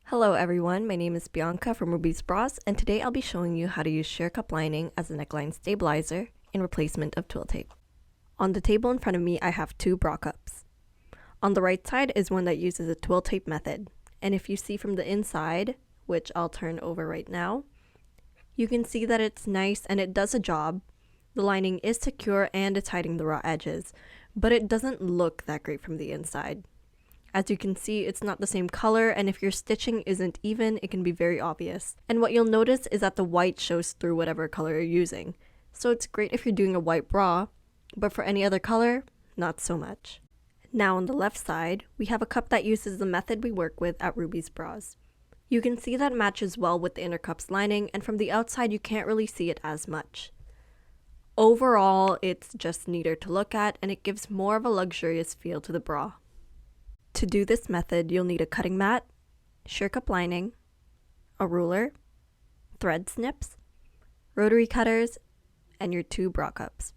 Hello everyone, my name is Bianca from Rubies Bras, and today I'll be showing you how to use sheer cup lining as a neckline stabilizer in replacement of twill tape. On the table in front of me I have two bra cups. On the right side is one that uses a twill tape method, and if you see from the inside, which I'll turn over right now, you can see that it's nice and it does a job. The lining is secure and it's hiding the raw edges, but it doesn't look that great from the inside. As you can see, it's not the same color, and if your stitching isn't even, it can be very obvious. And what you'll notice is that the white shows through whatever color you're using. So it's great if you're doing a white bra, but for any other color, not so much. Now on the left side, we have a cup that uses the method we work with at Rubies Bras. You can see that matches well with the inner cup's lining, and from the outside you can't really see it as much. Overall, it's just neater to look at, and it gives more of a luxurious feel to the bra. To do this method, you'll need a cutting mat, sheer cup lining, a ruler, thread snips, rotary cutters, and your two bra cups.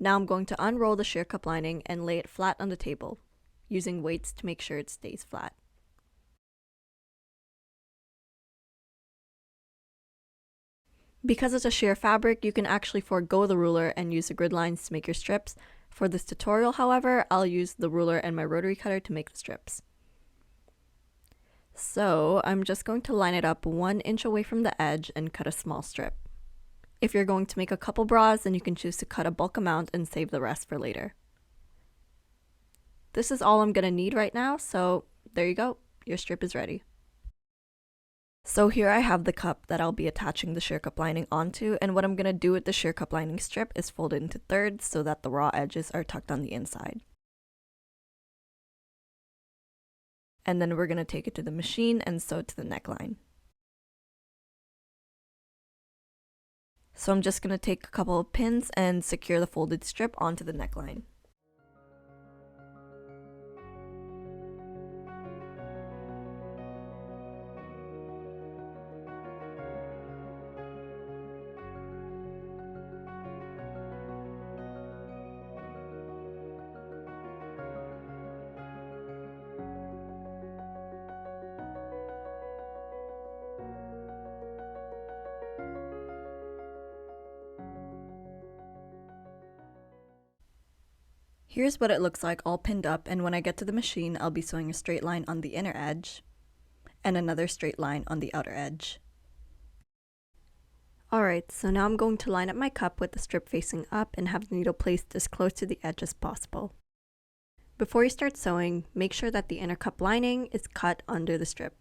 Now I'm going to unroll the sheer cup lining and lay it flat on the table, using weights to make sure it stays flat. Because it's a sheer fabric, you can actually forego the ruler and use the grid lines to make your strips. For this tutorial, however, I'll use the ruler and my rotary cutter to make the strips. So I'm just going to line it up 1 inch away from the edge and cut a small strip. If you're going to make a couple bras, then you can choose to cut a bulk amount and save the rest for later. This is all I'm going to need right now, so there you go, your strip is ready. So here I have the cup that I'll be attaching the sheer cup lining onto, and what I'm going to do with the sheer cup lining strip is fold it into thirds so that the raw edges are tucked on the inside. And then we're going to take it to the machine and sew it to the neckline. So I'm just going to take a couple of pins and secure the folded strip onto the neckline. Here's what it looks like all pinned up, and when I get to the machine, I'll be sewing a straight line on the inner edge and another straight line on the outer edge. Alright, so now I'm going to line up my cup with the strip facing up and have the needle placed as close to the edge as possible. Before you start sewing, make sure that the inner cup lining is cut under the strip.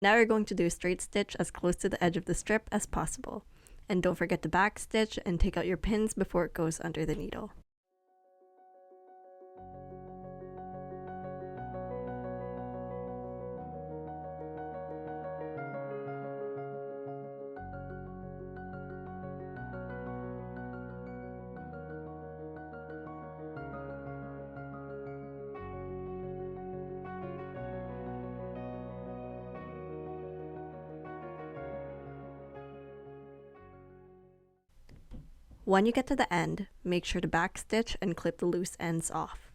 Now you're going to do a straight stitch as close to the edge of the strip as possible. And don't forget to back stitch and take out your pins before it goes under the needle. When you get to the end, make sure to backstitch and clip the loose ends off.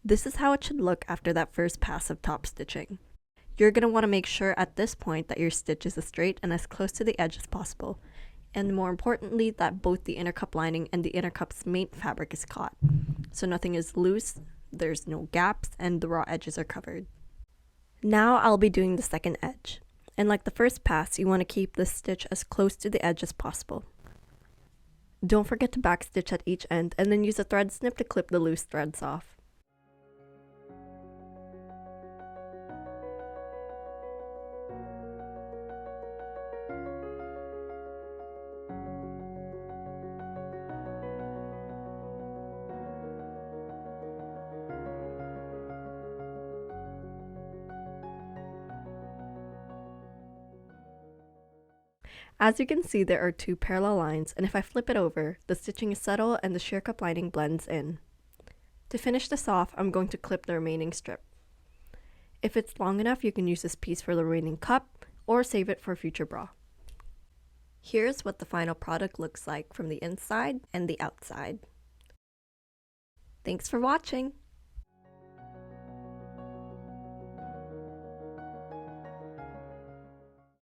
This is how it should look after that first pass of top stitching. You're going to want to make sure at this point that your stitch is as straight and as close to the edge as possible, and more importantly that both the inner cup lining and the inner cup's main fabric is caught, so nothing is loose, there's no gaps, and the raw edges are covered. Now I'll be doing the second edge, and like the first pass, you want to keep this stitch as close to the edge as possible. Don't forget to backstitch at each end and then use a thread snip to clip the loose threads off. As you can see, there are two parallel lines, and if I flip it over, the stitching is subtle and the sheer cup lining blends in. To finish this off, I'm going to clip the remaining strip. If it's long enough, you can use this piece for the remaining cup or save it for a future bra. Here's what the final product looks like from the inside and the outside. Thanks for watching!